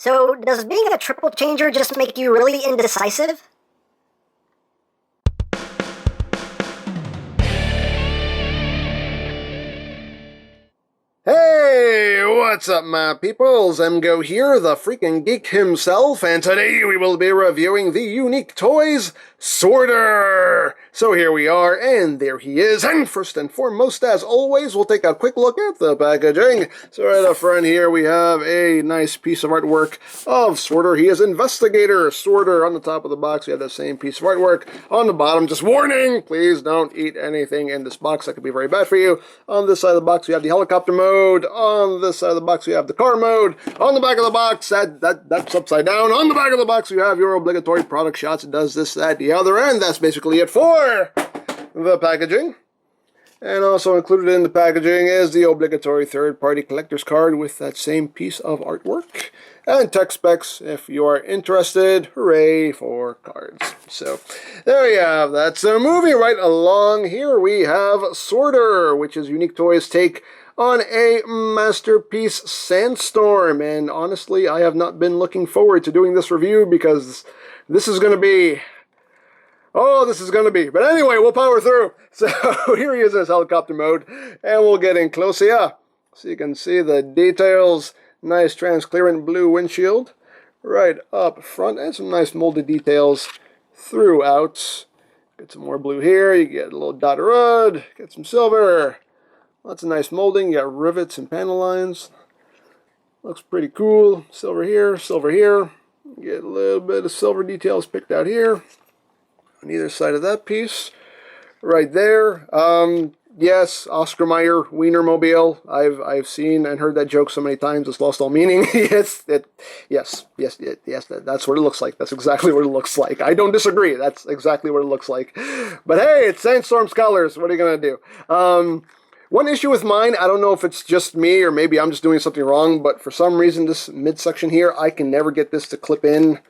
So, does being a triple changer just make you really indecisive? Hey, what's up, my peoples? EmGo here, the freaking geek himself, and today we will be reviewing the Unique Toys Sorter. So here we are, and there he is. And first and foremost, as always, we'll take a quick look at the packaging. So right up front here, we have a nice piece of artwork of Sorter. He is Investigator Sorter. On the top of the box, we have the same piece of artwork. On the bottom, just warning, please don't eat anything in this box. That could be very bad for you. On this side of the box, we have the helicopter mode. On this side of the box, we have the car mode. On the back of the box, that's upside down. On the back of the box, you have your obligatory product shots. It does this, that, the other, and that's basically it for the packaging. And also included in the packaging is the obligatory third-party collector's card with that same piece of artwork. And tech specs if you are interested. Hooray for cards. So, there you have that. So, moving right along, here we have Sorter, which is Unique Toys' take on a masterpiece Sandstorm. And honestly, I have not been looking forward to doing this review because this is going to be... oh, this is going to be. But anyway, we'll power through. So here he is in his helicopter mode. And we'll get in close here. So you can see the details. Nice transparent blue windshield right up front. And some nice molded details throughout. Get some more blue here. You get a little dot of red. Get some silver. Lots of nice molding. You got rivets and panel lines. Looks pretty cool. Silver here, silver here. You get a little bit of silver details picked out here. On either side of that piece, right there. Yes, Oscar Mayer Wienermobile. I've seen and heard that joke so many times it's lost all meaning. Yes, that's what it looks like. That's exactly what it looks like. I don't disagree. That's exactly what it looks like. But hey, it's Sandstorm's colors. What are you gonna do? One issue with mine, I don't know if it's just me or maybe I'm just doing something wrong, but for some reason this midsection here, I can never get this to clip in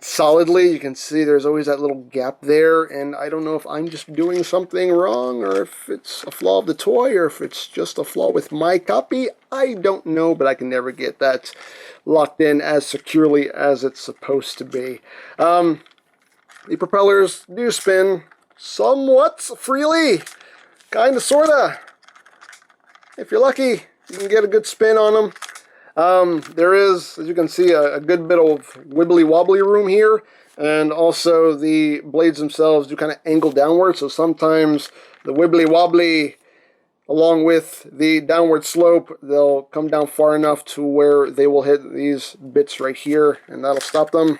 solidly. You can see there's always that little gap there, and I don't know if I'm just doing something wrong or if it's a flaw of the toy or if it's just a flaw with my copy. I don't know, but I can never get that locked in as securely as it's supposed to be. The propellers do spin somewhat freely, kinda, sorta. If you're lucky, you can get a good spin on them. There is, as you can see, a good bit of wibbly-wobbly room here, and also the blades themselves do kind of angle downward, so sometimes the wibbly-wobbly, along with the downward slope, they'll come down far enough to where they will hit these bits right here, and that'll stop them.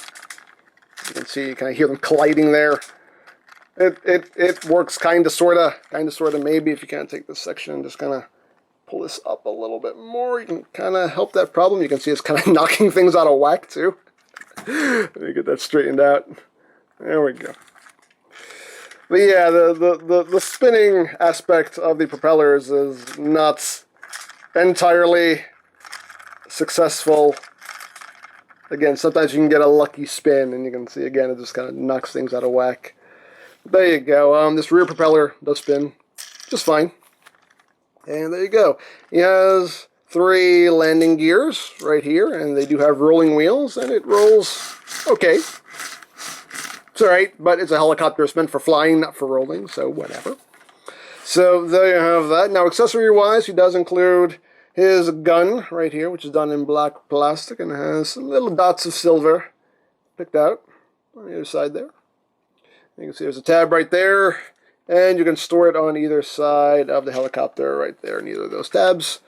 You can see, you kind of hear them colliding there. It works kinda, sorta, maybe. If you can't take this section and just kind of pull this up a little bit more, you can kind of help that problem. You can see it's kind of knocking things out of whack too. Let me get that straightened out. There we go. But yeah, the spinning aspect of the propellers is not entirely successful. Again, sometimes you can get a lucky spin, and you can see again it just kind of knocks things out of whack. There you go. This rear propeller does spin just fine. And there you go. He has 3 landing gears right here, and they do have rolling wheels, and it rolls okay. It's alright, but it's a helicopter. It's meant for flying, not for rolling, so whatever. So there you have that. Now, accessory-wise, he does include his gun right here, which is done in black plastic, and has some little dots of silver picked out on the other side there. You can see there's a tab right there, and you can store it on either side of the helicopter right there in either of those tabs.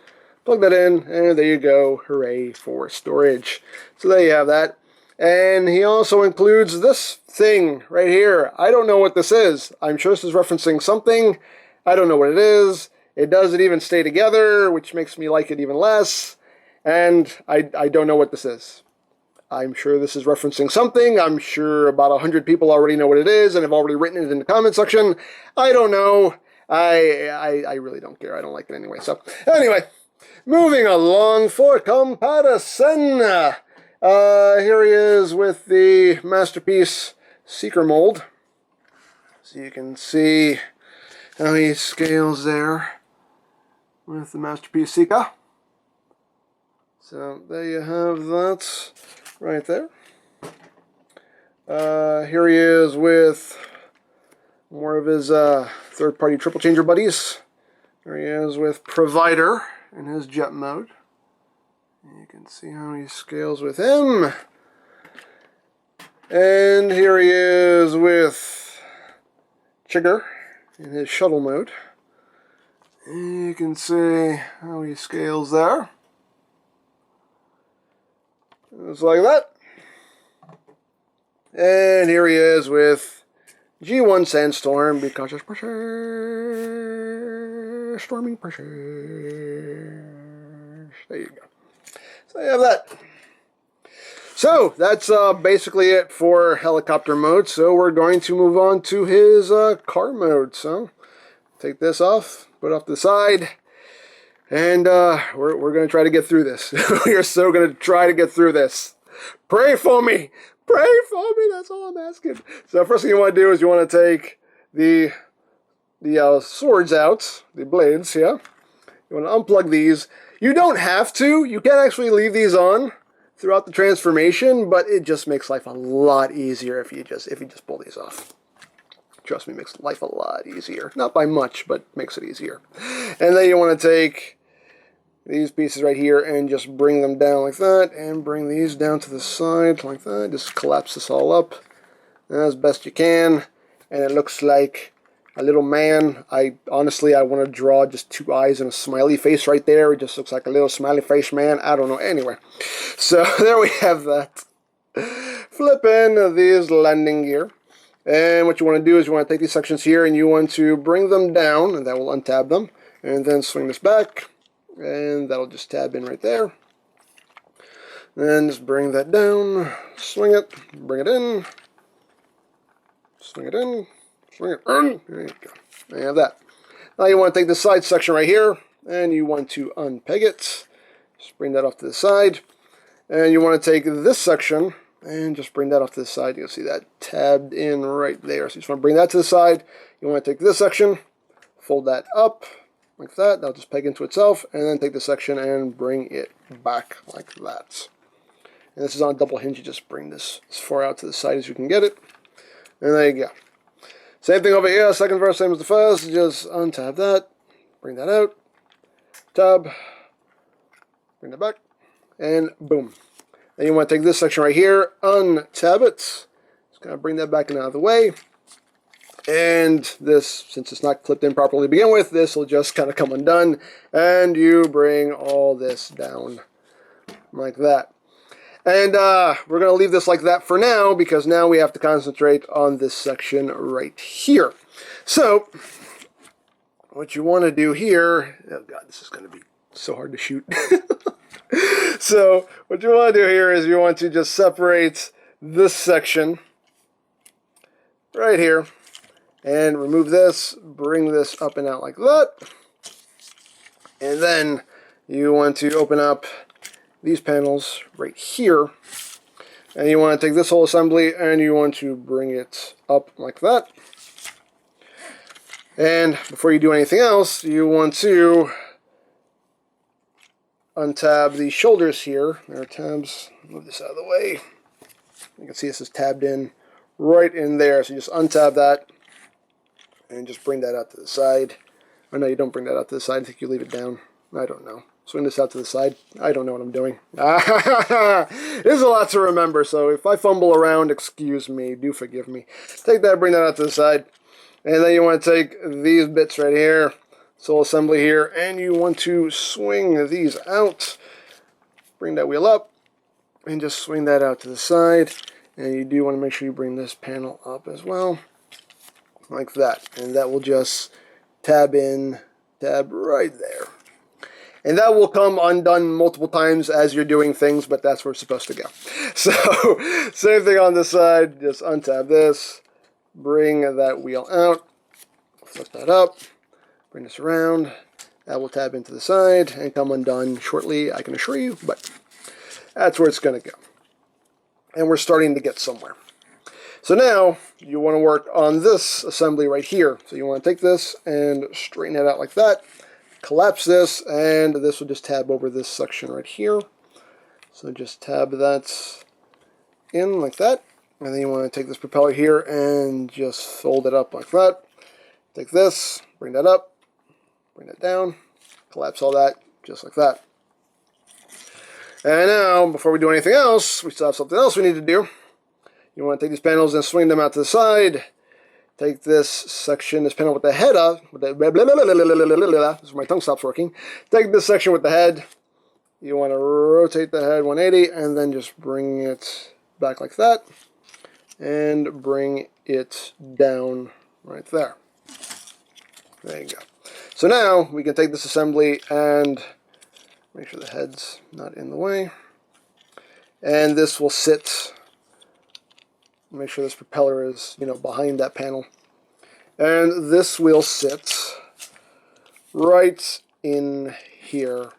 Plug that in, and there you go. Hooray for storage. So there you have that. And he also includes this thing right here. I don't know what this is. I'm sure this is referencing something. I don't know what it is. It doesn't even stay together, which makes me like it even less. And I don't know what this is. I'm sure this is referencing something. I'm sure about 100 people already know what it is and have already written it in the comment section. I don't know. I really don't care. I don't like it anyway. So, anyway, moving along for comparison. Here he is with the Masterpiece Seeker mold. So you can see how he scales there with the Masterpiece Seeker. So there you have that right there. Here he is with more of his third-party triple changer buddies. There he is with Provider in his jet mode. You can see how he scales with him. And here he is with Chigger in his shuttle mode. And you can see how he scales there. Just like that. And here he is with G1 Sandstorm, because there's pressure, stormy pressure. There you go. So you have that. So that's basically it for helicopter mode. So we're going to move on to his car mode. So take this off, put it off to the side, and we're going to try to get through this. We are so going to try to get through this. Pray for me. Pray for me. That's all I'm asking. So first thing you want to do is you want to take the swords out, the blades. Yeah. You want to unplug these. You don't have to. You can actually leave these on throughout the transformation, but it just makes life a lot easier if you just pull these off. Trust me, it makes life a lot easier. Not by much, but makes it easier. And then you want to take these pieces right here and just bring them down like that, and bring these down to the side like that. Just collapse this all up as best you can, and it looks like a little man. Honestly, I want to draw just two eyes and a smiley face right there. It just looks like a little smiley face man. I don't know. Anyway, so there we have that. Flip in these landing gear. And what you want to do is you want to take these sections here and you want to bring them down, and that will untab them. And then swing this back, and that'll just tab in right there. And just bring that down, swing it, bring it in, swing it in, swing it in. There you go. There you have that. Now you want to take this side section right here, and you want to unpeg it. Just bring that off to the side. And you want to take this section and just bring that off to the side. You'll see that tabbed in right there. So you just want to bring that to the side. You want to take this section, fold that up like that. That'll just peg into itself. And then take this section and bring it back like that. And this is on a double hinge. You just bring this as far out to the side as you can get it. And there you go. Same thing over here. Second verse, same as the first. Just untab that. Bring that out. Tab. Bring that back. And boom. Then you want to take this section right here, untab it. Just kind of bring that back and out of the way. And this, since it's not clipped in properly to begin with, this will just kind of come undone. And you bring all this down like that. And we're going to leave this like that for now, because now we have to concentrate on this section right here. So, what you want to do here, oh God, this is going to be so hard to shoot. So what you want to do here is you want to just separate this section right here and remove this, bring this up and out like that. And then you want to open up these panels right here, and you want to take this whole assembly and you want to bring it up like that. And before you do anything else, you want to untab the shoulders here. There are tabs. Move this out of the way. You can see this is tabbed in right in there. So you just untab that and just bring that out to the side. Oh no, you don't bring that out to the side. I think you leave it down. I don't know. Swing this out to the side. I don't know what I'm doing. There's a lot to remember, so if I fumble around, excuse me. Do forgive me. Take that, bring that out to the side. And then you want to take these bits right here. Sole assembly here, and you want to swing these out. Bring that wheel up and just swing that out to the side. And you do want to make sure you bring this panel up as well, like that. And that will just tab in, tab right there. And that will come undone multiple times as you're doing things, but that's where it's supposed to go. So, same thing on this side. Just untab this, bring that wheel out, flip that up. Bring this around. That will tab into the side and come undone shortly, I can assure you, but that's where it's going to go. And we're starting to get somewhere. So now you want to work on this assembly right here. So you want to take this and straighten it out like that. Collapse this, and this will just tab over this section right here. So just tab that in like that. And then you want to take this propeller here and just fold it up like that. Take this, bring that up, bring that down, collapse all that just like that. And now, before we do anything else, we still have something else we need to do. You want to take these panels and swing them out to the side. Take this section, this panel with the head up, with the blah, blah, blah, blah, blah, blah, blah, blah, this is where my tongue stops working. Take this section with the head. You want to rotate the head 180 and then just bring it back like that. And bring it down right there. There you go. So now we can take this assembly and make sure the head's not in the way. And this will sit. Make sure this propeller is, behind that panel. And this will sit right in here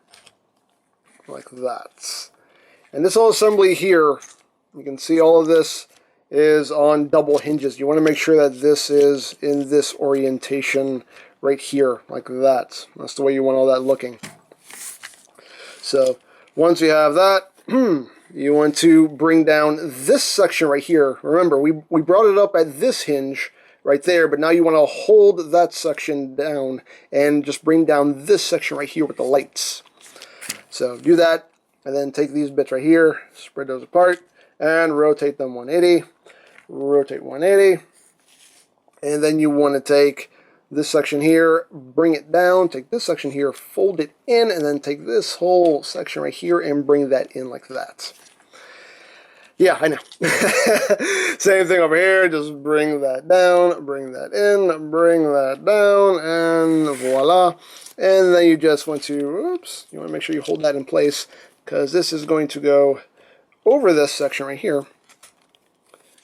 like that. And this whole assembly here, you can see all of this is on double hinges. You want to make sure that this is in this orientation right here, like that. That's the way you want all that looking. So once you have that, you want to bring down this section right here. Remember, we brought it up at this hinge right there, but now you want to hold that section down and just bring down this section right here with the lights. So do that, and then take these bits right here, spread those apart, and rotate them 180. Rotate 180. And then you want to take this section here, bring it down, take this section here, fold it in, and then take this whole section right here and bring that in like that. Yeah, I know. Same thing over here, just bring that down, bring that in, bring that down, and voila. And then you just want to, you want to make sure you hold that in place, because this is going to go over this section right here.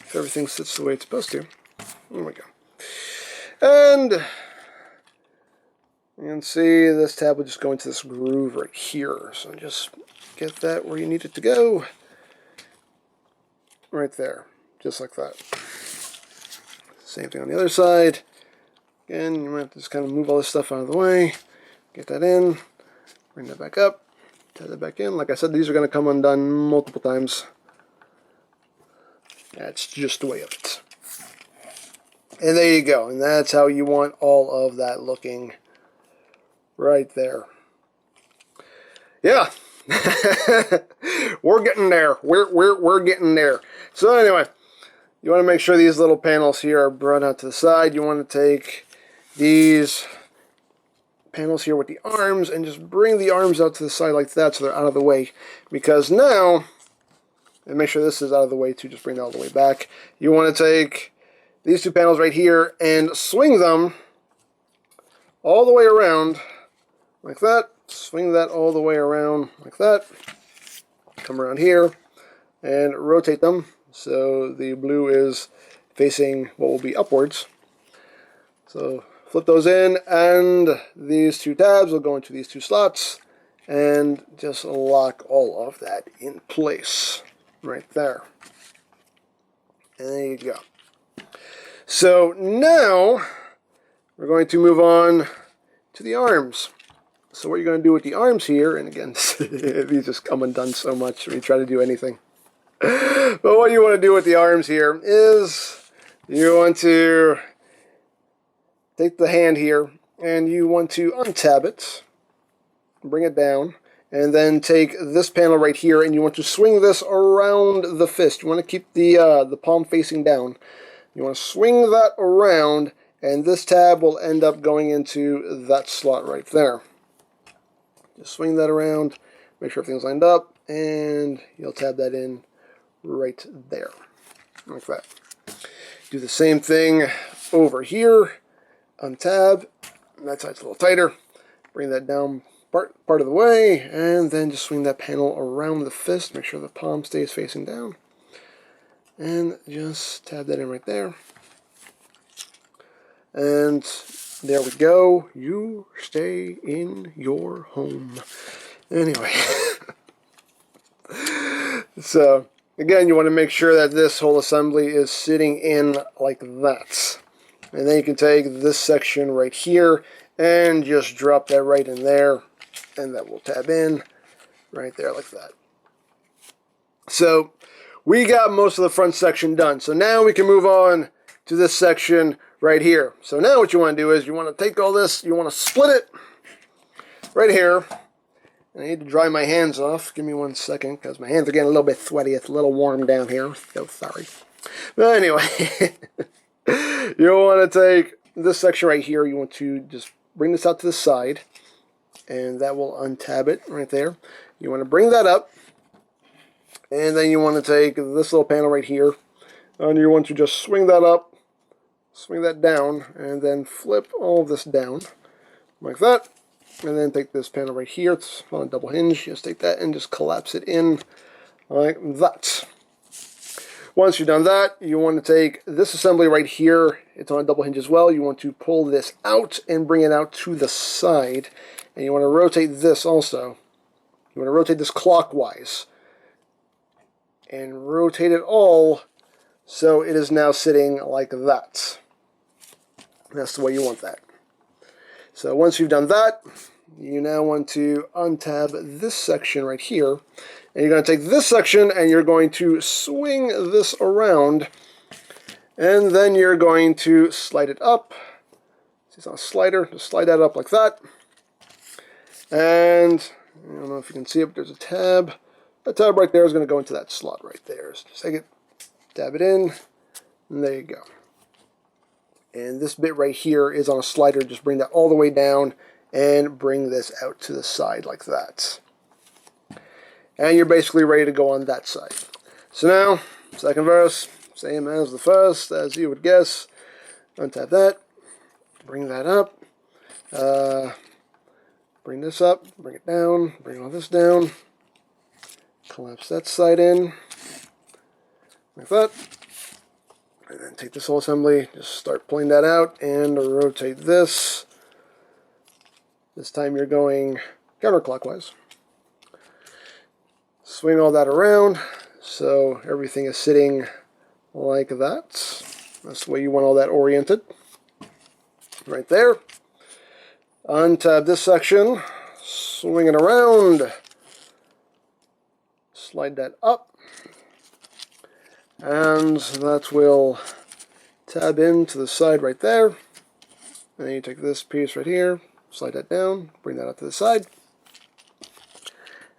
If everything sits the way it's supposed to. There we go. And you can see this tab will just go into this groove right here. So just get that where you need it to go. Right there. Just like that. Same thing on the other side. Again, you might have to just kind of move all this stuff out of the way. Get that in. Bring that back up. Tie that back in. Like I said, these are going to come undone multiple times. That's just the way of it. And there you go. And that's how you want all of that looking right there. Yeah. We're getting there. We're getting there. So anyway, you want to make sure these little panels here are brought out to the side. You want to take these panels here with the arms and just bring the arms out to the side like that so they're out of the way. Because now, and make sure this is out of the way too, just bring that all the way back. You want to take these two panels right here and swing them all the way around like that. Swing that all the way around like that. Come around here and rotate them so the blue is facing what will be upwards. So flip those in, and these two tabs will go into these two slots and just lock all of that in place right there. And there you go. So now we're going to move on to the arms. So what you're going to do with the arms here, and again, these just come undone so much when you try to do anything. But what you want to do with the arms here is you want to take the hand here and you want to untab it, bring it down, and then take this panel right here and you want to swing this around the fist. You want to keep the palm facing down. You want to swing that around, and this tab will end up going into that slot right there. Just swing that around, make sure everything's lined up, and you'll tab that in right there, like that. Do the same thing over here, untab, that side's a little tighter, bring that down part of the way, and then just swing that panel around the fist, make sure the palm stays facing down, and just tab that in right there. And there we go. You stay in your home. Anyway. So, again, you want to make sure that this whole assembly is sitting in like that. And then you can take this section right here and just drop that right in there. And that will tab in right there like that. So we got most of the front section done. So now we can move on to this section right here. So now what you want to do is you want to take all this, you want to split it right here. And I need to dry my hands off. Give me 1 second because my hands are getting a little bit sweaty. It's a little warm down here. So sorry. But anyway, you want to take this section right here. You want to just bring this out to the side. And that will untab it right there. You want to bring that up. And then you want to take this little panel right here. And you want to just swing that up. Swing that down. And then flip all of this down. Like that. And then take this panel right here. It's on a double hinge. Just take that and just collapse it in like that. Once you've done that, you want to take this assembly right here. It's on a double hinge as well. You want to pull this out and bring it out to the side. And you want to rotate this also. You want to rotate this clockwise. And rotate it all so it is now sitting like that. That's the way you want that. So once you've done that, you now want to untab this section right here. And you're going to take this section and you're going to swing this around. And then you're going to slide it up. It's on a slider. Just slide that up like that. And I don't know if you can see it, but there's a tab. That tab right there is going to go into that slot right there. So just take it, dab it in, and there you go. And this bit right here is on a slider. Just bring that all the way down and bring this out to the side like that. And you're basically ready to go on that side. So now, second verse, same as the first, as you would guess. Untap that, bring that up, bring this up, bring it down, bring all this down, collapse that side in, like that. And then take this whole assembly, just start pulling that out and rotate this. This time you're going counterclockwise. Swing all that around so everything is sitting like that. That's the way you want all that oriented. Right there. Untab this section, swing it around, slide that up, and that will tab in to the side right there. And then you take this piece right here, slide that down, bring that up to the side.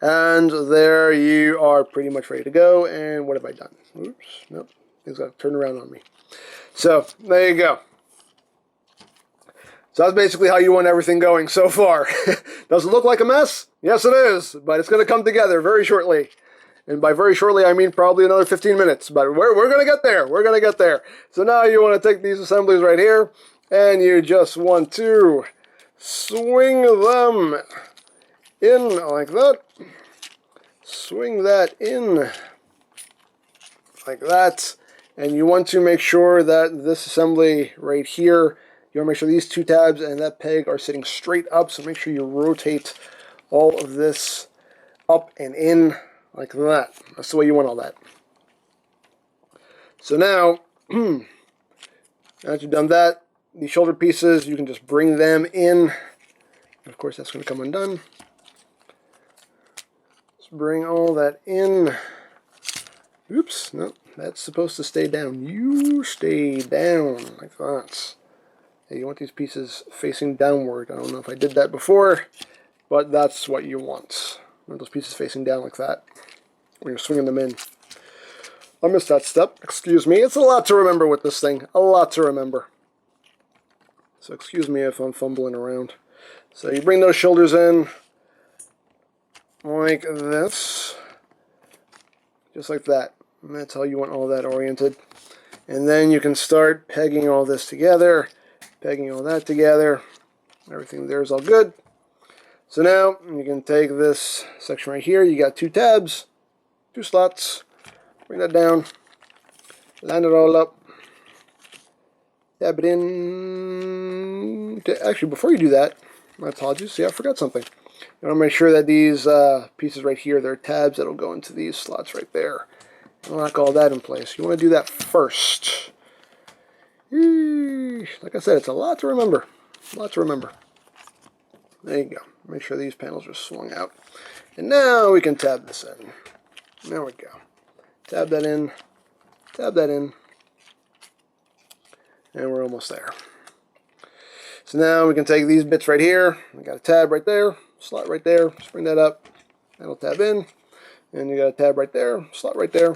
And there you are pretty much ready to go. And what have I done? Oops, nope, things got to turn around on me. So, there you go. So that's basically how you want everything going so far. Does it look like a mess? Yes, it is, but it's going to come together very shortly. And by very shortly, I mean probably another 15 minutes. But we're going to get there. We're going to get there. So now you want to take these assemblies right here, and you just want to swing them in like that. Swing that in like that. And you want to make sure that this assembly right here, you want to make sure these two tabs and that peg are sitting straight up. So make sure you rotate all of this up and in like that. That's the way you want all that. So now, now that you've done that, these shoulder pieces, you can just bring them in. Of course, that's going to come undone. Let's bring all that in. Oops, no, that's supposed to stay down. You stay down like that. Hey, you want these pieces facing downward. I don't know if I did that before, but that's what you want. You want those pieces facing down like that when you're swinging them in. I missed that step. Excuse me. It's a lot to remember with this thing. A lot to remember. So excuse me if I'm fumbling around. So you bring those shoulders in like this. Just like that. And that's how you want all that oriented. And then you can start pegging all this together. Pegging all that together. Everything there is all good. So now you can take this section right here. You got two tabs, two slots. Bring that down. Line it all up. Dab it in. Actually, before you do that, my apologies. See, I forgot something. You want to make sure that these pieces right here, they're tabs that'll go into these slots right there. Lock all that in place. You want to do that first. Like I said, it's a lot to remember. A lot to remember. There you go. Make sure these panels are swung out. And now we can tab this in. There we go. tab that in, tab that in, and we're almost there. So now we can take these bits right here. We got a tab right there, slot right there. Just bring that up. That'll tab in. And you got a tab right there, slot right there.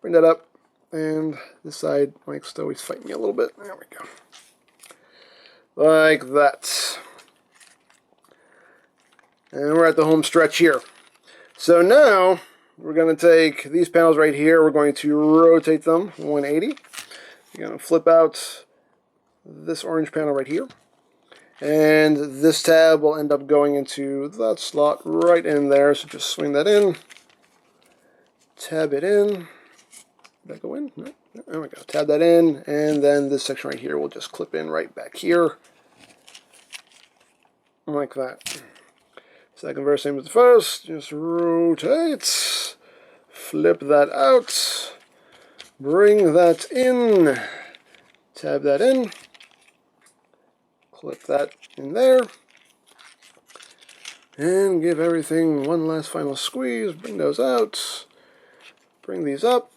Bring that up. And this side likes to always fight me a little bit. There we go. Like that. And we're at the home stretch here. So now we're going to take these panels right here. We're going to rotate them 180. You're going to flip out this orange panel right here. And this tab will end up going into that slot right in there. So just swing that in. Tab it in. Did that go in? No. There we go. Tab that in. And then this section right here will just clip in right back here. Like that. Second verse, same as the first. Just rotate. Flip that out. Bring that in. Tab that in. Clip that in there. And give everything one last final squeeze. Bring those out. Bring these up.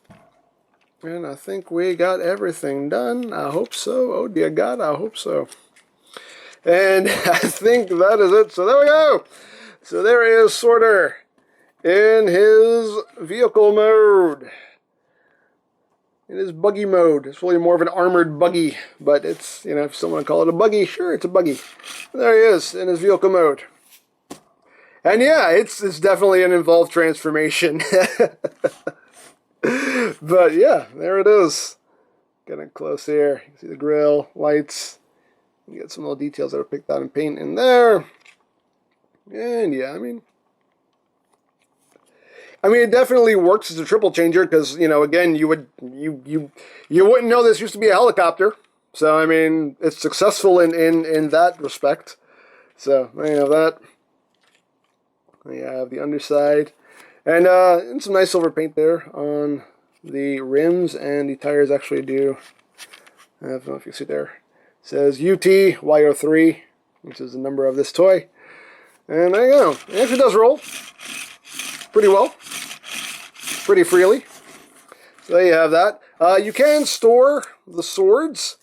And I think we got everything done. I hope so. Oh dear God, I hope so. And I think that is it. So there we go. So there is Sorter in his vehicle mode. In his buggy mode. It's really more of an armored buggy. But it's, you know, if someone call it a buggy, sure, it's a buggy. There he is in his vehicle mode. And yeah, it's definitely an involved transformation. But yeah, there it is. Getting close here. You can see the grill, lights. You get some little details that are picked out in paint in there. And yeah, I mean, it definitely works as a triple changer because, you know, again, you wouldn't know this used to be a helicopter. So I mean, it's successful in that respect. So there you have that. You have the underside. And some nice silver paint there on the rims, and the tires actually do. I don't know if you see there. It says UTY03, which is the number of this toy. And there you go. It actually does roll pretty well, pretty freely. So there you have that. You can store the swords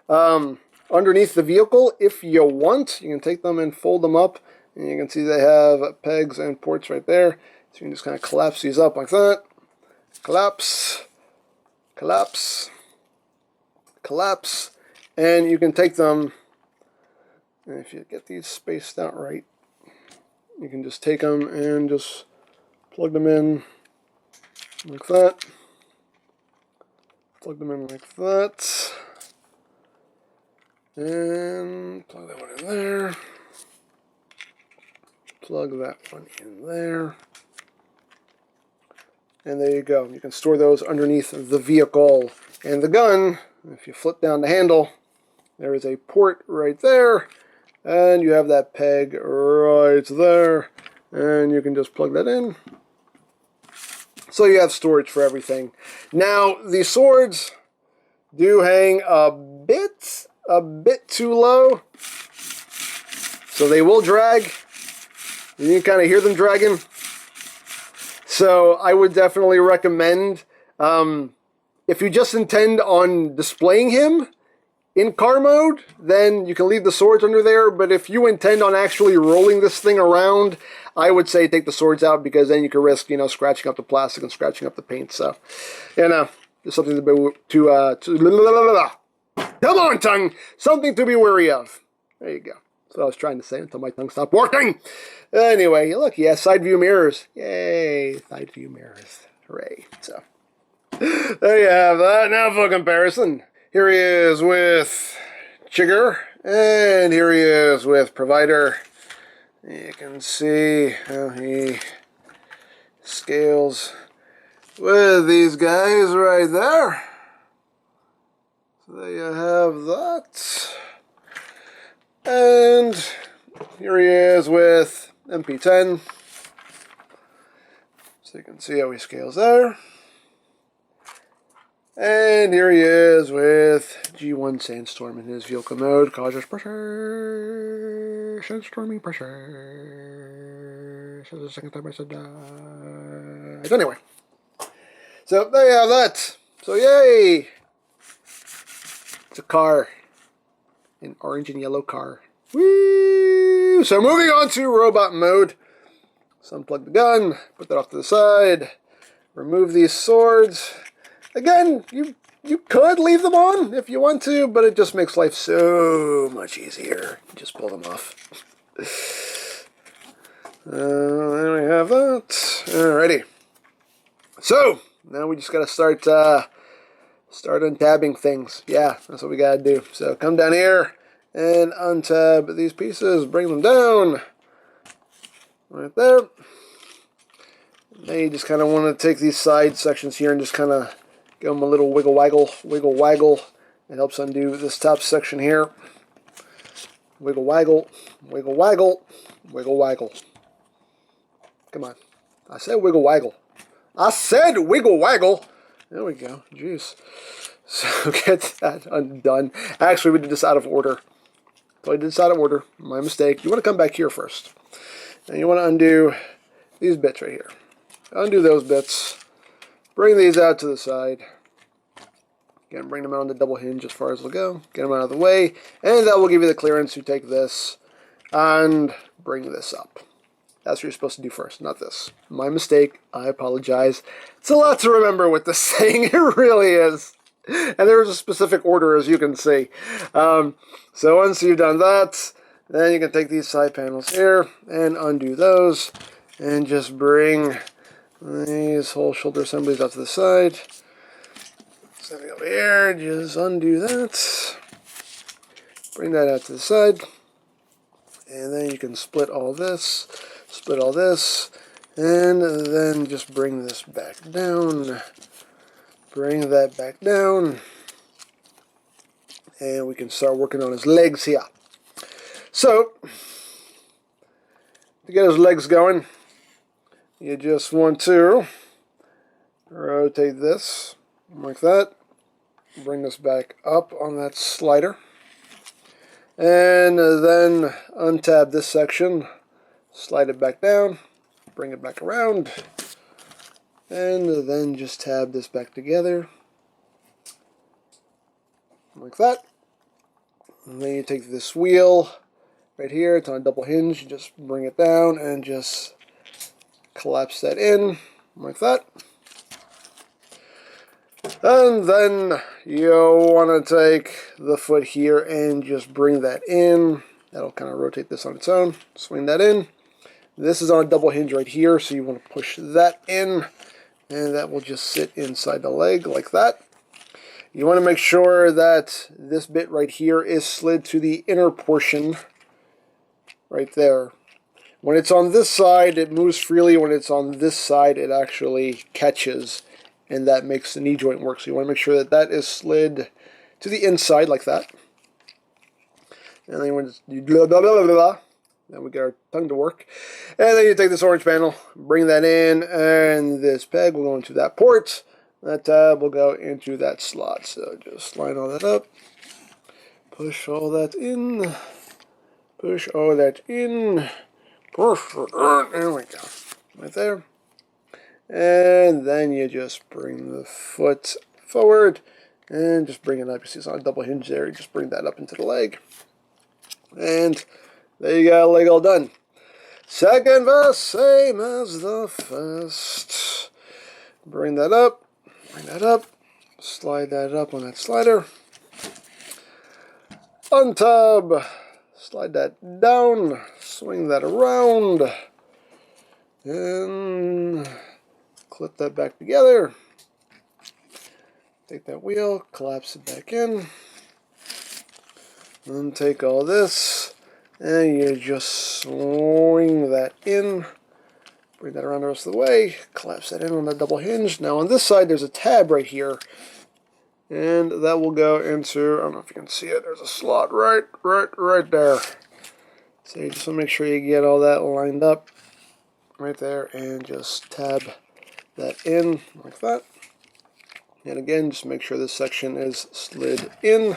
underneath the vehicle if you want. You can take them and fold them up, and you can see they have pegs and ports right there. So you can just kind of collapse these up like that. Collapse, collapse, collapse. And you can take them, and if you get these spaced out right, you can just take them and just plug them in like that. Plug them in like that. And plug that one in there. Plug that one in there. And there you go. You can store those underneath the vehicle. And the gun, if you flip down the handle, there is a port right there. And you have that peg right there. And you can just plug that in. So you have storage for everything. Now, the swords do hang a bit too low. So they will drag. You can kind of hear them dragging. So I would definitely recommend, if you just intend on displaying him in car mode, then you can leave the swords under there. But if you intend on actually rolling this thing around, I would say take the swords out, because then you could risk, you know, scratching up the plastic and scratching up the paint. So, you know, there's something come on, tongue! Something to be wary of. There you go. That's what I was trying to say until my tongue stopped working. Anyway, look, he has side view mirrors. Yay, side view mirrors. Hooray. So, there you have that. Now for comparison. Here he is with Chigger, and here he is with Provider. You can see how he scales with these guys right there. So there you have that. And here he is with MP10. So you can see how he scales there. And here he is with G1 Sandstorm in his vehicle mode. Cautious pressure. Sandstorming pressure. So the second time I said that. Anyway. So there you have that. So yay! It's a car. An orange and yellow car. Woo! So moving on to robot mode. So unplug the gun, put that off to the side, remove these swords. Again, you could leave them on if you want to, but it just makes life so much easier. Just pull them off. There we have that. Alrighty. So now we just gotta start untabbing things. Yeah, that's what we gotta do. So come down here and untab these pieces, bring them down. Right there. Now you just kind of want to take these side sections here and just kind of give them a little wiggle waggle, wiggle waggle. It helps undo this top section here. Wiggle waggle, wiggle waggle, wiggle waggle. Come on. I said wiggle waggle. I said wiggle waggle. There we go. Jeez. So get that undone. Actually, we did this out of order. So I did this out of order. My mistake. You want to come back here first. And you want to undo these bits right here. Undo those bits. Bring these out to the side. Again, bring them out on the double hinge as far as they'll go. Get them out of the way. And that will give you the clearance to take this and bring this up. That's what you're supposed to do first, not this. My mistake. I apologize. It's a lot to remember with this thing. It really is. And there's a specific order, as you can see. So once you've done that, then you can take these side panels here and undo those. And just bring these whole shoulder assemblies out to the side. Something over here, just undo that. Bring that out to the side. And then you can split all this, and then just bring this back down. Bring that back down. And we can start working on his legs here. So, to get his legs going, you just want to rotate this like that. Bring this back up on that slider. And then untab this section. Slide it back down. Bring it back around. And then just tab this back together. Like that. And then you take this wheel right here. It's on a double hinge. You just bring it down and just collapse that in like that. And then you want to take the foot here and just bring that in. That'll kind of rotate this on its own. Swing that in. This is on a double hinge right here, so you want to push that in. And that will just sit inside the leg like that. You want to make sure that this bit right here is slid to the inner portion right there. When it's on this side, it moves freely. When it's on this side, it actually catches, and that makes the knee joint work. So you want to make sure that that is slid to the inside like that. And then when you blah, blah, blah, blah, blah, then we get our tongue to work. And then you take this orange panel, bring that in, and this peg will go into that port. That tab will go into that slot. So just line all that up. Push all that in. Push all that in. There we go. Right there. And then you just bring the foot forward and just bring it up. You see it's on a double hinge there. You just bring that up into the leg. And there you got a leg all done. Second verse, same as the first. Bring that up. Bring that up. Slide that up on that slider. Untab. Slide that down. Swing that around. And clip that back together. Take that wheel, collapse it back in. Then take all this, and you just swing that in. Bring that around the rest of the way. Collapse that in on the double hinge. Now on this side, there's a tab right here. And that will go into, I don't know if you can see it, there's a slot right there. So you just want to make sure you get all that lined up right there and just tab that in like that. And again, just make sure this section is slid in.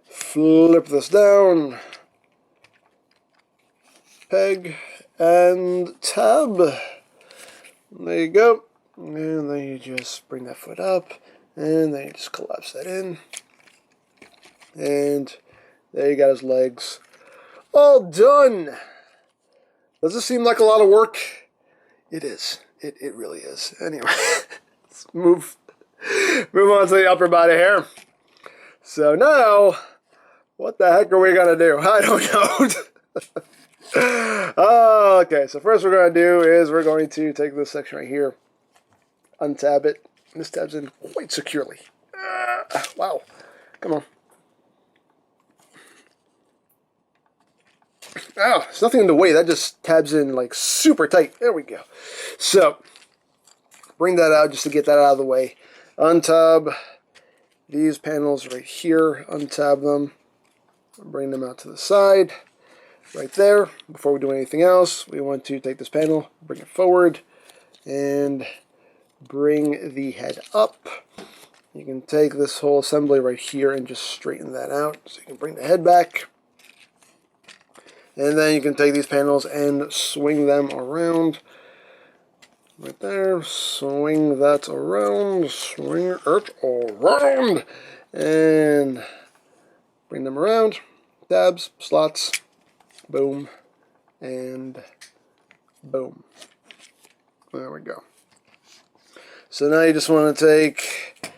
Flip this down. Peg and tab. There you go. And then you just bring that foot up, and then you just collapse that in. And there you got his legs. All done! Does this seem like a lot of work? It is. It really is. Anyway, let's move on to the upper body here. So now, what the heck are we going to do? I don't know. Okay, so first we're going to do is we're going to take this section right here, untab it. This tabs in quite securely. Wow. Come on. Oh, there's nothing in the way. That just tabs in like super tight. There we go. So, bring that out just to get that out of the way. Untab these panels right here. Untab them. Bring them out to the side. Right there. Before we do anything else, we want to take this panel, bring it forward, and bring the head up. You can take this whole assembly right here and just straighten that out. So you can bring the head back. And then you can take these panels and swing them around. Right there. Swing that around. Swing it around. And bring them around. Tabs, slots. Boom. And boom. There we go. So now you just want to take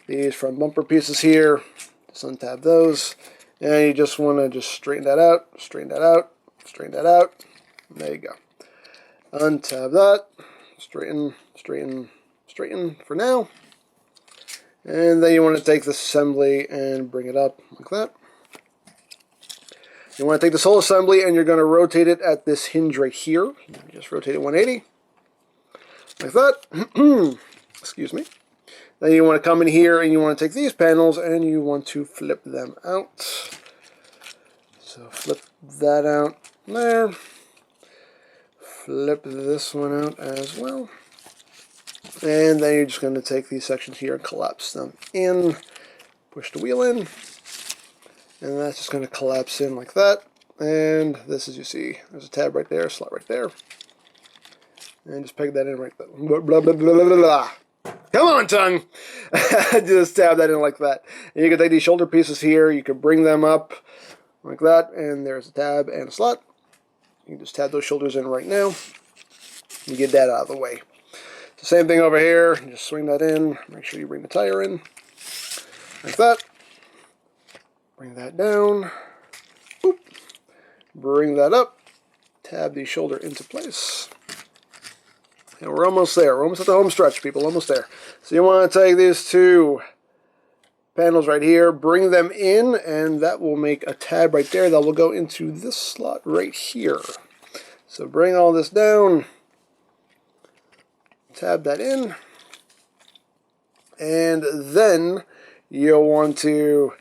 these front bumper pieces here. Just untab those. And you just want to just straighten that out, straighten that out, straighten that out. And there you go. Untab that, straighten, straighten, straighten for now. And then you want to take this assembly and bring it up like that. You want to take this whole assembly and you're going to rotate it at this hinge right here. Just rotate it 180. Like that. Excuse me. Then you want to come in here and you want to take these panels and you want to flip them out. So flip that out there. Flip this one out as well. And then you're just going to take these sections here and collapse them in. Push the wheel in. And that's just going to collapse in like that. And this, as you see, there's a tab right there, slot right there. And just peg that in right there. Blah, blah, blah, blah, blah, blah. Come on, tongue! Just tab that in like that. And you can take these shoulder pieces here, you can bring them up like that, and there's a tab and a slot. You can just tab those shoulders in right now. You get that out of the way. The same thing over here, just swing that in, make sure you bring the tire in, like that. Bring that down, boop. Bring that up, tab the shoulder into place. And we're almost there. We're almost at the home stretch, people. Almost there. So you want to take these two panels right here, bring them in, and that will make a tab right there that will go into this slot right here. So bring all this down, tab that in, and then you'll want to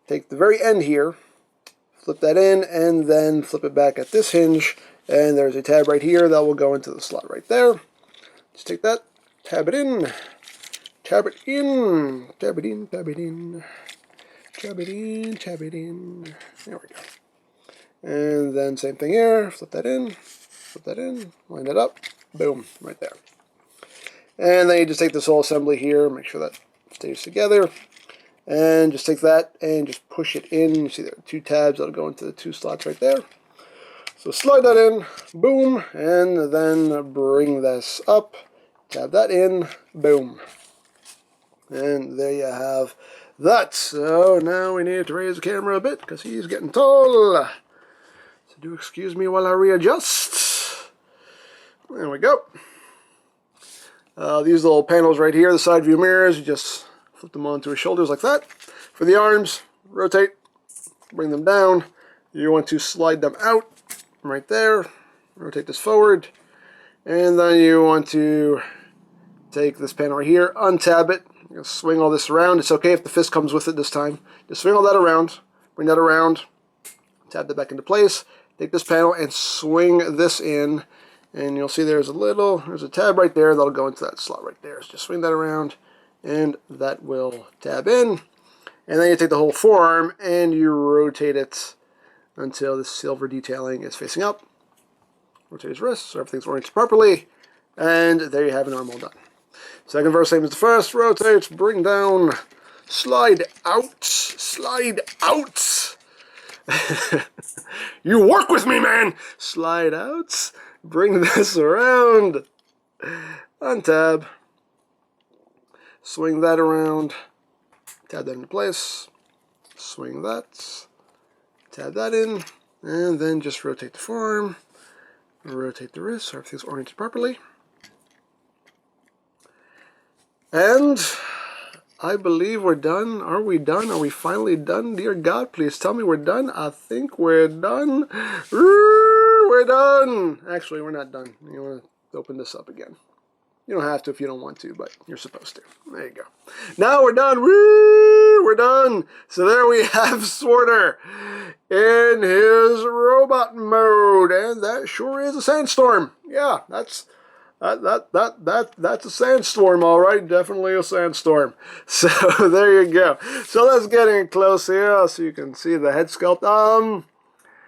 take the very end here, flip that in, and then flip it back at this hinge, and there's a tab right here that will go into the slot right there. Just take that, tab it in, tab it in, tab it in, tab it in, tab it in, tab it in. There we go. And then same thing here, flip that in, line it up, boom, right there. And then you just take this whole assembly here, make sure that stays together, and just take that and just push it in. You see there are two tabs that'll go into the two slots right there. So slide that in, boom, and then bring this up, tab that in, boom. And there you have that. So now we need to raise the camera a bit because he's getting tall. So do excuse me while I readjust. There we go. These little panels right here, the side view mirrors, you just flip them onto his shoulders like that. For the arms, rotate, bring them down. You want to slide them out right there. Rotate this forward. And then you want to take this panel right here, untab it, swing all this around. It's okay if the fist comes with it this time. Just swing all that around, bring that around, tab that back into place. Take this panel and swing this in. And you'll see there's a tab right there that'll go into that slot right there. So just swing that around and that will tab in. And then you take the whole forearm and you rotate it until the silver detailing is facing up. Rotate his wrist so everything's oriented properly. And there you have an arm all done. Second verse, same as the first. Rotate, bring down, slide out, slide out. You work with me, man. Slide out, bring this around. Untab. Swing that around. Tab that into place. Swing that. Tab that in. And then just rotate the forearm. Rotate the wrist so everything's oriented properly. And I believe we're done. Are we done? Are we finally done? Dear God, please tell me we're done. I think we're done. We're done. Actually, we're not done. You want to open this up again. You don't have to if you don't want to, but you're supposed to. There you go. Now we're done. Woo! We're done. So there we have Sworder in his robot mode, and that sure is a Sandstorm. Yeah, that's a Sandstorm, all right. Definitely a Sandstorm. So there you go. So let's get in close here so you can see the head sculpt.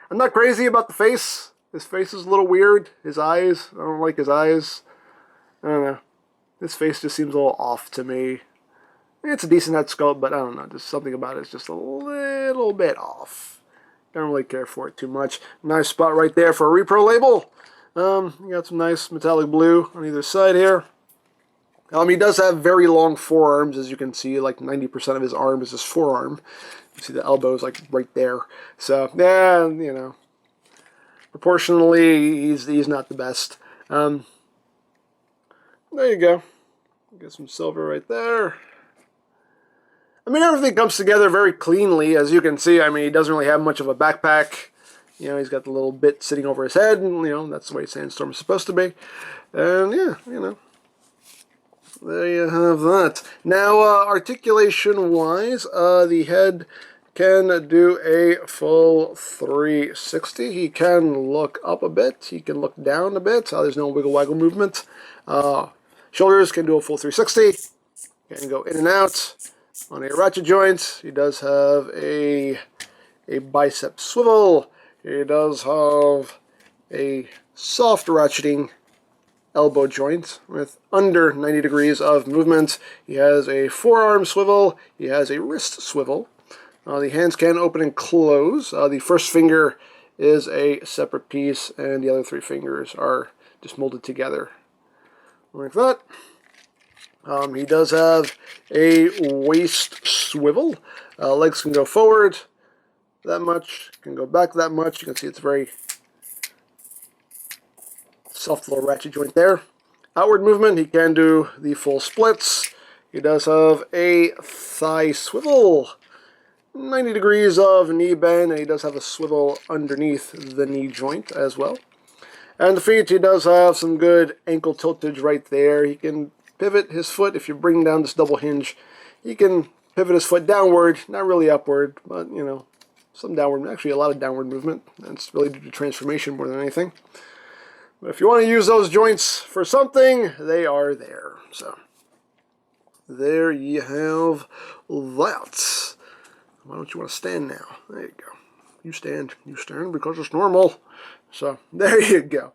I'm not crazy about the face. His face is a little weird. His eyes, I don't like his eyes. I don't know. His face just seems a little off to me. It's a decent head sculpt, but I don't know. Just something about it's just a little bit off. Don't really care for it too much. Nice spot right there for a repro label. You got some nice metallic blue on either side here. He does have very long forearms, as you can see. Like 90% of his arm is his forearm. You see the elbow is like right there. So, yeah, you know, proportionally, he's not the best. There you go. Get some silver right there. I mean, everything comes together very cleanly, as you can see. I mean, he doesn't really have much of a backpack. You know, he's got the little bit sitting over his head, and, you know, that's the way Sandstorm is supposed to be. And, yeah, you know, there you have that. Now, articulation-wise, the head can do a full 360. He can look up a bit. He can look down a bit. There's no wiggle-waggle movement. Shoulders can do a full 360. Can go in and out on a ratchet joint. He does have a bicep swivel. He does have a soft ratcheting elbow joint with under 90 degrees of movement. He has a forearm swivel. He has a wrist swivel. The hands can open and close. The first finger is a separate piece, and the other three fingers are just molded together like that. He does have a waist swivel. Legs can go forward that much, can go back that much. You can see it's very soft little ratchet joint there. Outward movement, he can do the full splits. He does have a thigh swivel. 90 degrees of knee bend, and he does have a swivel underneath the knee joint as well. And the feet, he does have some good ankle tiltage right there. He can pivot his foot. If you bring down this double hinge, he can pivot his foot downward, not really upward, but, you know, some downward, actually a lot of downward movement. That's really due to transformation more than anything. But if you want to use those joints for something, they are there. So, there you have that. Why don't you want to stand now? There you go. You stand because it's normal. So, there you go.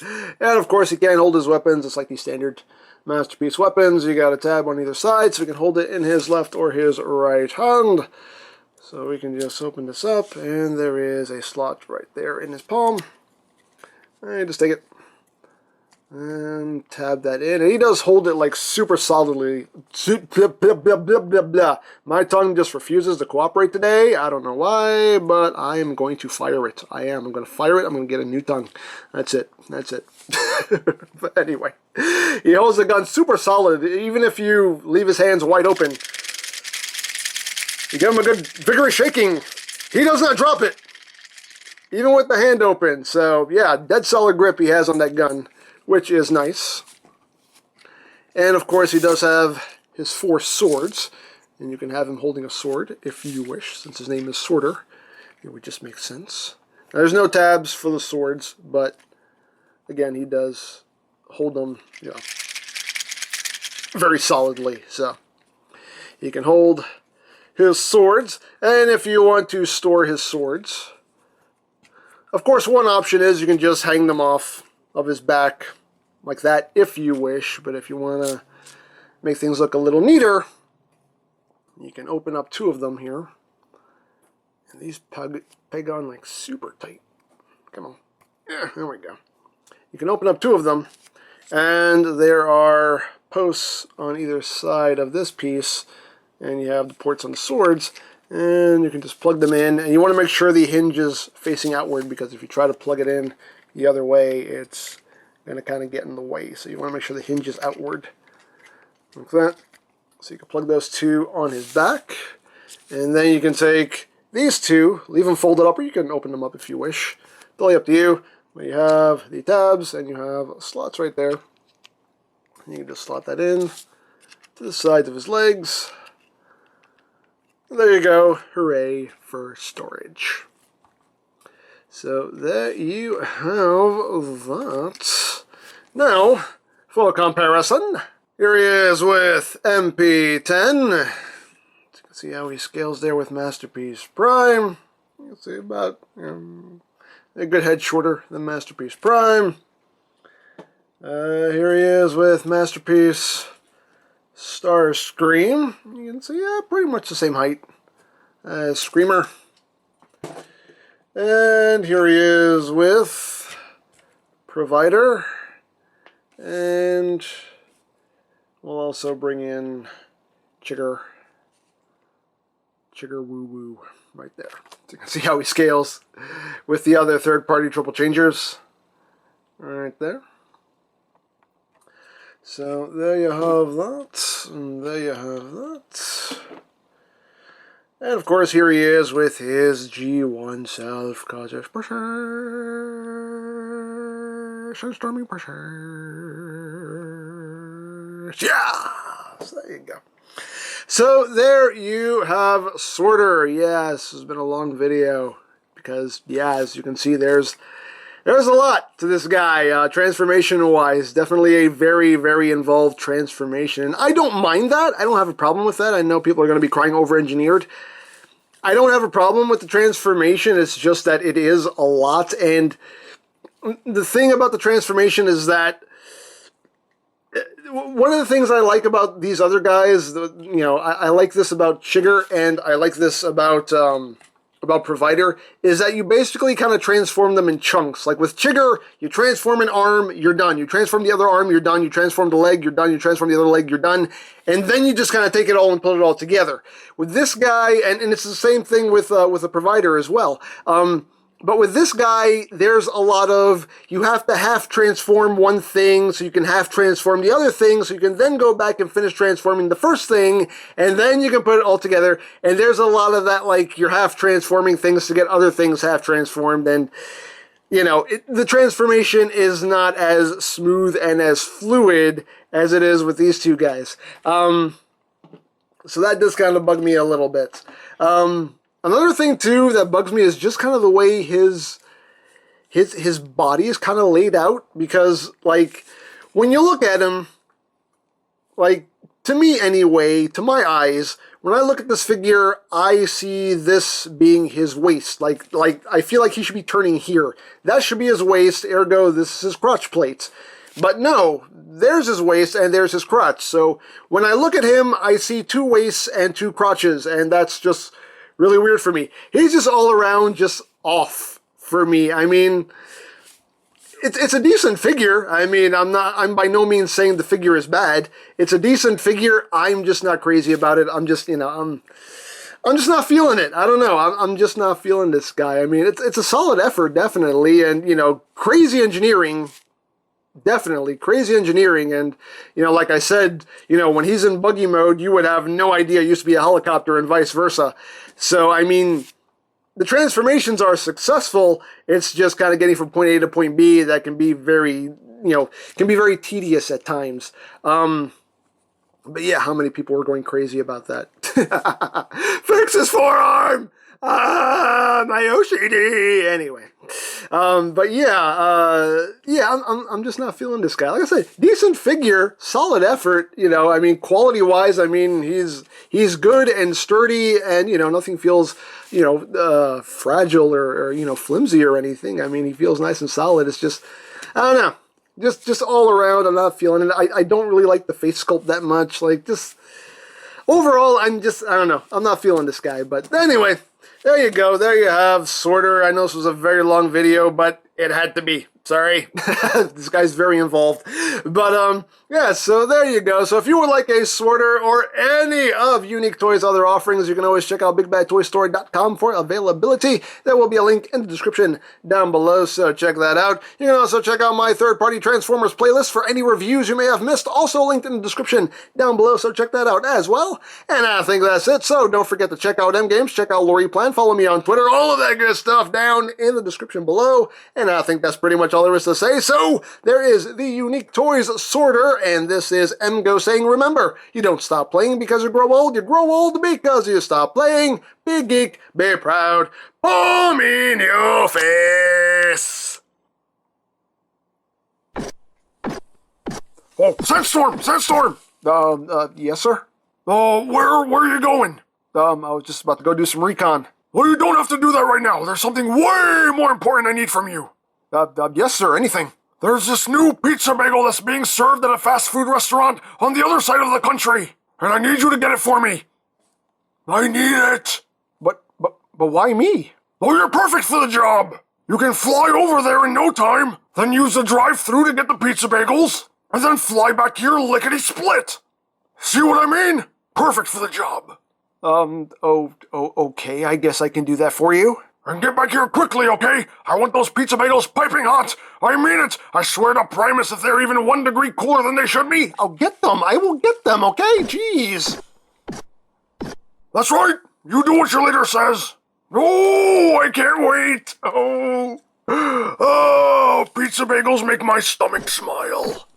And, of course, he can hold his weapons. It's like these standard Masterpiece weapons. You got a tab on either side, so he can hold it in his left or his right hand. So we can just open this up, and there is a slot right there in his palm. And just take it and tab that in. And he does hold it like super solidly. My tongue just refuses to cooperate today. I don't know why, but I am going to fire it. I'm going to fire it. I'm going to get a new tongue. That's it. That's it. But anyway, he holds the gun super solid. Even if you leave his hands wide open, you give him a good vigorous shaking, he does not drop it, even with the hand open. So yeah, dead solid grip he has on that gun, which is nice. And of course he does have his 4 swords, and you can have him holding a sword if you wish, since his name is Sworder. It would just make sense. Now, there's no tabs for the swords, but again, he does hold them, you know, very solidly. So he can hold his swords, and if you want to store his swords, of course, one option is you can just hang them off of his back like that if you wish. But if you want to make things look a little neater, you can open up 2 of them here. And these peg on like super tight. Come on. Yeah, there we go. You can open up 2 of them, and there are posts on either side of this piece, and you have the ports on the swords, and you can just plug them in. And you want to make sure the hinge is facing outward, because if you try to plug it in the other way, it's going to kind of get in the way. So you want to make sure the hinge is outward, like that. So you can plug those 2 on his back, and then you can take these 2, leave them folded up, or you can open them up if you wish. Totally up to you. But you have the tabs, and you have slots right there. You can just slot that in to the sides of his legs. And there you go. Hooray for storage. So there you have that. Now, for comparison, here he is with MP10. You can see how he scales there with Masterpiece Prime. You can see about a good head shorter than Masterpiece Prime. Here he is with Masterpiece Starscream. You can see, yeah, pretty much the same height as Screamer. And here he is with Provider. And we'll also bring in Chigger Woo Woo right there. So you can see how he scales with the other third-party triple changers right there. So there you have that, and there you have that. And of course here he is with his G1 self-caused pressure, Sandstorming pressure. Yeah, so there you go. So there you have Sorter. Yes, it's been a long video because, yeah, as you can see, there's a lot to this guy, transformation-wise. Definitely a very, very involved transformation. And I don't mind that. I don't have a problem with that. I know people are going to be crying over-engineered. I don't have a problem with the transformation. It's just that it is a lot. And the thing about the transformation is that one of the things I like about these other guys, I like this about Chigger, and I like this about Provider, is that you basically kind of transform them in chunks. Like with Chigger, you transform an arm, you're done. You transform the other arm, you're done. You transform the leg, you're done. You transform the other leg, you're done. And then you just kind of take it all and put it all together. With this guy, and it's the same thing with a Provider as well. But with this guy, there's a lot of, you have to half transform one thing so you can half transform the other thing, so you can then go back and finish transforming the first thing, and then you can put it all together. And there's a lot of that, like, you're half transforming things to get other things half transformed, and, the transformation is not as smooth and as fluid as it is with these 2 guys. So that does kind of bug me a little bit. Another thing, too, that bugs me is just kind of the way his body is kind of laid out. Because, like, when you look at him, like, to me anyway, to my eyes, when I look at this figure, I see this being his waist. Like I feel like he should be turning here. That should be his waist, ergo this is his crotch plates. But no, there's his waist and there's his crotch. So when I look at him, I see 2 waists and 2 crotches, and that's just really weird for me. He's just all around just off for me. I mean, it's a decent figure. I mean, I'm by no means saying the figure is bad. It's a decent figure. I'm just not crazy about it. I'm just, I'm just not feeling it. I don't know. I'm just not feeling this guy. I mean, it's a solid effort, definitely, and crazy engineering. Definitely crazy engineering, and like I said, when he's in buggy mode, you would have no idea it used to be a helicopter and vice versa. So I mean, the transformations are successful. It's just kind of getting from point A to point B that can be very tedious at times. But yeah, how many people were going crazy about that? Fix his forearm! My OCD! Anyway. But yeah, I'm just not feeling this guy. Like I said, decent figure, solid effort, I mean, quality-wise, I mean, he's good and sturdy, and, nothing feels, fragile or flimsy or anything. I mean, he feels nice and solid. It's just, I don't know. Just all around, I'm not feeling it. I don't really like the face sculpt that much. Like, just overall, I don't know. I'm not feeling this guy. But anyway, there you go. There you have Sorter. I know this was a very long video, but it had to be. Sorry. This guy's very involved. But, yeah, so there you go. So if you would like a Sorter or any of Unique Toys' other offerings, you can always check out BigBadToyStory.com for availability. There will be a link in the description down below, so check that out. You can also check out my third-party Transformers playlist for any reviews you may have missed, also linked in the description down below, so check that out as well. And I think that's it, so don't forget to check out EmGo's, check out Lori Plan, follow me on Twitter, all of that good stuff down in the description below. And I think that's pretty much all there is to say. So there is the Unique Toys Sorter, and this is EmGo saying, remember, you don't stop playing because you grow old because you stop playing. Be geek, be proud, palm in your face. Oh, Sandstorm! Yes, sir? Where are you going? I was just about to go do some recon. Well, you don't have to do that right now. There's something way more important I need from you. Yes, sir, anything. There's this new pizza bagel that's being served at a fast food restaurant on the other side of the country, and I need you to get it for me. I need it. But why me? Well, you're perfect for the job. You can fly over there in no time, then use the drive-thru to get the pizza bagels, and then fly back here lickety-split. See what I mean? Perfect for the job. Okay, I guess I can do that for you. And get back here quickly, okay? I want those pizza bagels piping hot. I mean it. I swear to Primus if they're even 1 degree cooler than they should be, I'll get them. I will get them, okay? Jeez. That's right. You do what your leader says. Oh, I can't wait. Oh, pizza bagels make my stomach smile.